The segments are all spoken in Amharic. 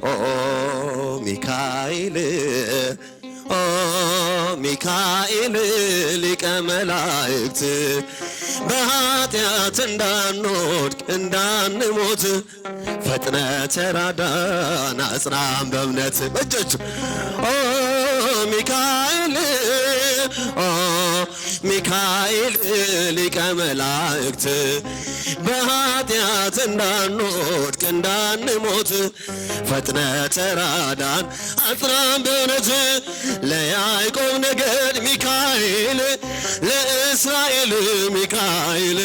ኦ ሚካኤል ኦ ሚካኤል ሊቀ መላእክት በኃጢአት እንዳንወድቅ እንዳንሞት ፈጥነ ተራዳን አጽናን በእምነት እጆች ኦ ሚካኤል ኦ ሚካኤል ሊቀ መላእክት በኃጢአት እንዳንወድቅ እንዳንሞት ፈጥነ ተራዳን አጽናን በእውነት ለያዕቆብ ነገድ ሚካኤል ለእስራኤል ሚካኤል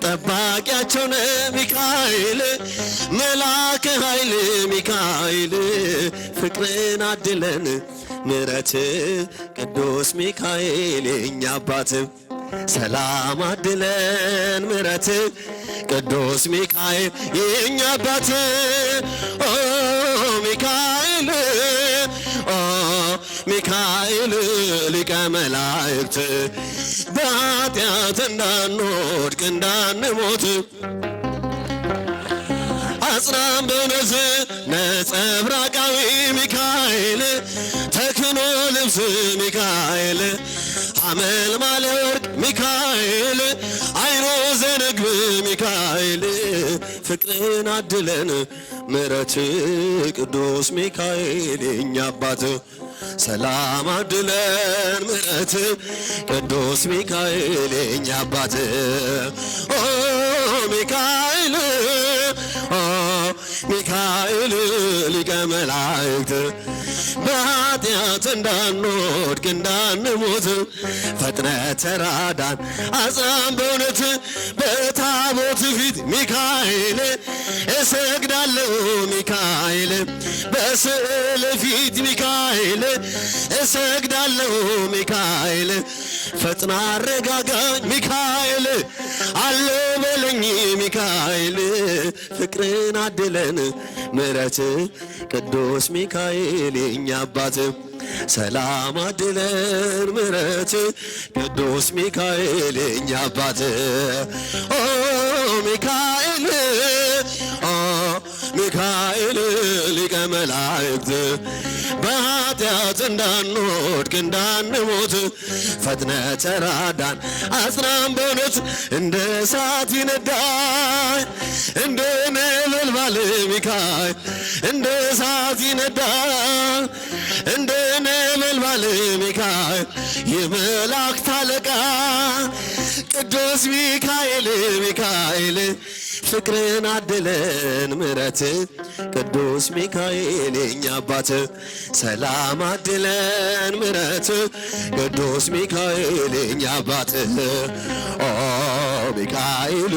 ጠባቂያቸው ነህ ሚካኤል መልአከ ኃይል ሚካኤል ፍቅርን አድለን ምሕረት ቅዱስ ሚካኤል የእኛ አባት ሰላም አድለን ምሕረት ቅዱስ ሚካኤል የእኛ አባት ኦ ሚካኤል ኦ ሚካኤል ሊቀ መላእክት በኃጢአት እንዳንወድቅ እንዳንሞት አጽናን በእውነት ነጸብራቃዊ ሚካኤል ተክኖ ልብስ ሚካኤል ሐመልማለ ወርቅ ሚካኤል አይኖ ዘነግብ ሚካኤል ፍቅርን አድለን ምሕረት ቅዱስ ሚካኤል የእኛ አባት ሰላም አድለን ምሕረት ቅዱስ ሚካኤል የእኛ አባት ኦ ሚካኤል ኦ ሚካኤል ሊቀ መላእክት በኃጢአት እንዳንወድቅ እንዳንሞት ፈጥነ ተራዳን አጽናን በእውነት በታቦት ፊት ሚካኤል እሰግዳለሁ ሚካኤል በስዕል ፊት ሚካኤል እሰግዳለሁ ሚካኤል ፈጥና አረጋጋኝ ሚካኤል አለ በለኝ ሚካኤል ፍቅርን አድለን ምሕረት ቅዱስ ሚካኤል የእኛ አባት ሰላም አድለን ምሕረት ቅዱስ ሚካኤል የእኛ አባት ኦ ሚካኤል ኦ ሚካኤል ሊቀ መላእክት በኃጢአት እንዳንወድቅ እንዳንሞት ፈጥነ ተራዳን አጽናን በእውነት እንደ እሳት ይነዳል እንደ ነበልባል ሚካኤል እንደ እሳት ይነዳል እንደ ነበልባል ሚካኤል የመላእክት አለቃ ቅዱስ ሚካኤል ሚካኤል ፍቅርን አድለን ምሕረት ቅዱስ ሚካኤል የእኛ አባት ሰላም አድለን ምሕረት ቅዱስ ሚካኤል የእኛ አባት ኦ ሚካኤል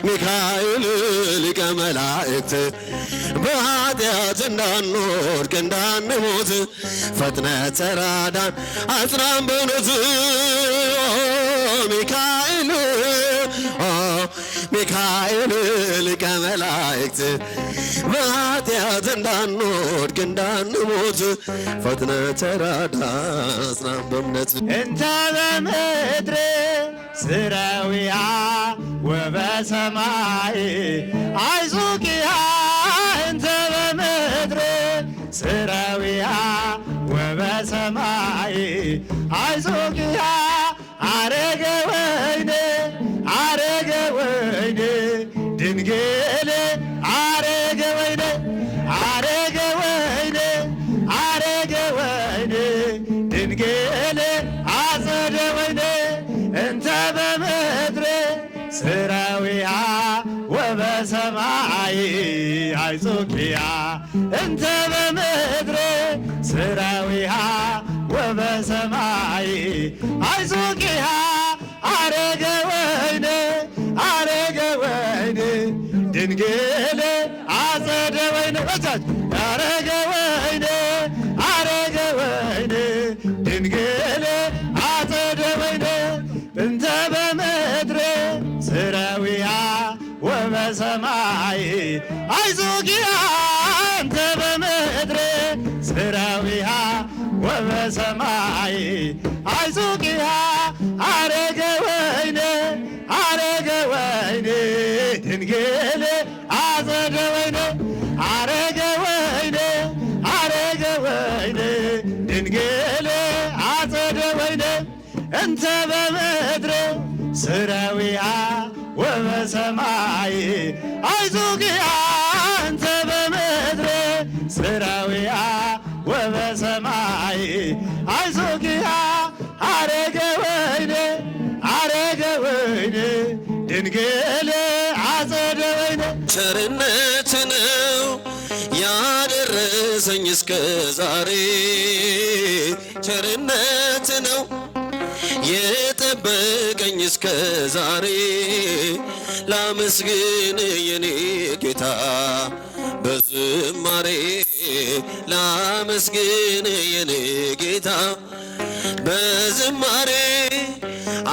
ሚካኤል ሊቀ መላእክት በኃጢአት እንዳንወድቅ እንዳንሞት ፈጥነ ተራዳን አጽናን በእውነት ሚካኤል ሚካኤል ሊቀ መላእክት በኃጢአት እንዳንወድቅ እንዳንሞት ፈጥነ ተራዳን አጽናን በእምነት እንተ በምድር ስራዊሃ ወበሰማይ አይዞኪያ እንተ በምድር ስራዊሃ ወበሰማይ አይዞኪያ አረገ ወይኔ ድንግል አረገ ወይኔ ድንግል አጸደ ወይኔ እንተ በምድር ስራዊሃ ወበሰማይ አይዞኪያ እንተ በምድር ስራዊሃ ወበሰማይ አይዞኪያ አረገ ወይኔ ድንግል አጸደ ወይኔ በዛች አረገ ወይኔ ድንግል አጸደ ወይኔ እንተ በምድር ስራዊሃ ወበሰማይ አይዞኪያ እንተ በምድር ስራዊሃ ወበሰማይ አይዞኪያ አረገ ወይኔ ድንግል አጸደ ወይኔ ስራዊሃ ወበሰማይ አይዞጊያ አንተ በምድር ስራዊሃ ወበሰማይ አይዞጊያ አረገ ወይኔ ድንግል አጸደ ወይኔ ቸርነት ነው ያደረሰኝ እስከ ዛሬ ቸርነት ነው የጠበቀኝ እስከ ዛሬ ላመስግን የኔ ጌታ በዝማሬ ላመስግን የኔ ጌታ በዝማሬ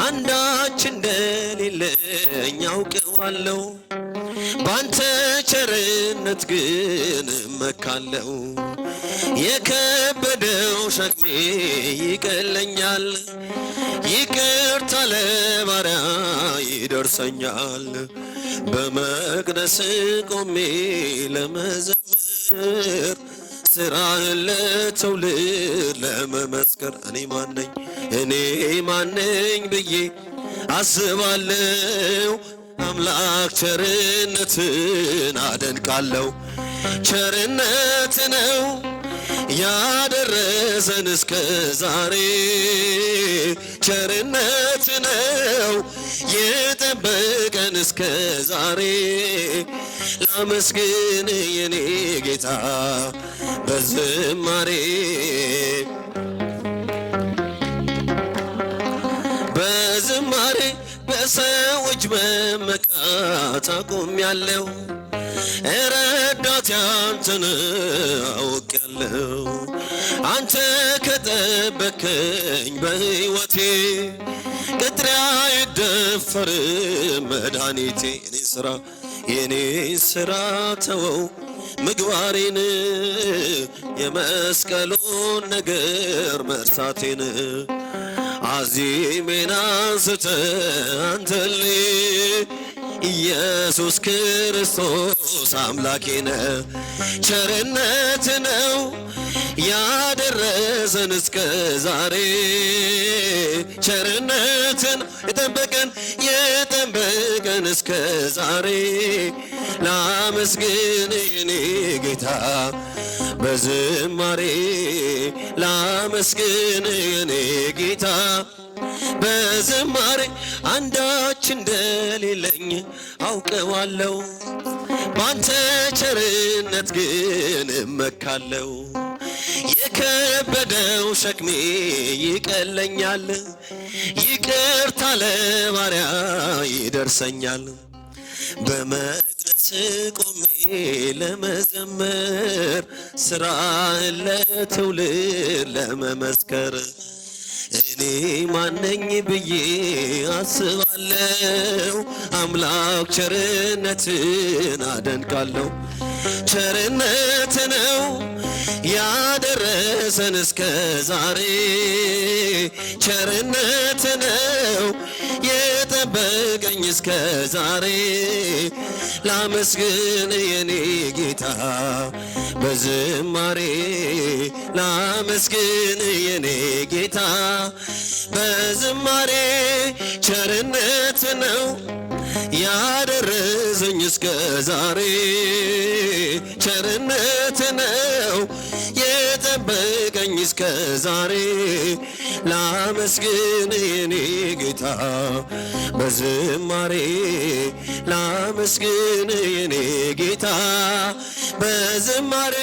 አንዳች እንደሌለኝ አውቀዋለሁ ባንተ ቸርነት ግን እመካለሁ የከበደው ሸክሜ ይቀለኛል ይቅርታ ለባሪያ ይደርሰኛል በመቅደስ ቆሜ ለመዘመር ስራህን ለትውልድ ለመመስከር እኔ ማነኝ ብዬ አስባለሁ አምላክ ቸርነትን አደንቃለሁ ቸርነት ነው ያደረሰን እስከ ዛሬ ቸርነት ነው የጠበቀን እስከ ዛሬ ላመስግን የኔ ጌታ በዝማሬ በሰዎች መመካት አቁሜያለሁ ረዳቴ አንተን አውቄያለሁ አንተ ከጠበከኝ በሕይወቴ ቅጥሬ አይደፈርም መድኃኒቴ የኔ ስራ ተወው ምግባሬን የመስቀሉን ነገር መርሳቴን አዚሜን አንስተህ አንተልኝ ኢየሱስ ክርስቶስ አምላኬ ነህ ቸርነት ነው ያደረሰን እስከ ዛሬ ቸርነትን የጠበቀን እስከ ዛሬ ላመስግን የኔ ጌታ በዝማሬ ላመስግን የኔ ጌታ በዝማሬ አንዳች እንደሌለኝ አውቀዋለሁ ባንተ ቸርነት ግን እመካለሁ የከበደው ሸክሜ ይቀለኛል ይቅርታ ለባሪያ ይደርሰኛል በመቅደስ ቆሜ ለመዘመር ስራህን ለትውልድ ለመመስከር እኔ ማነኝ ብዬ አስባለሁ አምላክ ቸርነትን አደንቃለሁ ቸርነት ነው ያደረሰን እስከ ዛሬ ቸርነት ነው የጠበቀኝ እስከ ዛሬ ላመስግን የኔ ጌታ በዝማሬ ላመስግን የኔ ጌታ በዝማሬ ቸርነት ነው ያደረሰኝ እስከ ዛሬ ቸርነት ነው የጠበቀኝ እስከ ዛሬ ላመስግን የኔ ጌታ በዝማሬ ላመስግን የኔ ጌታ በዝማሬ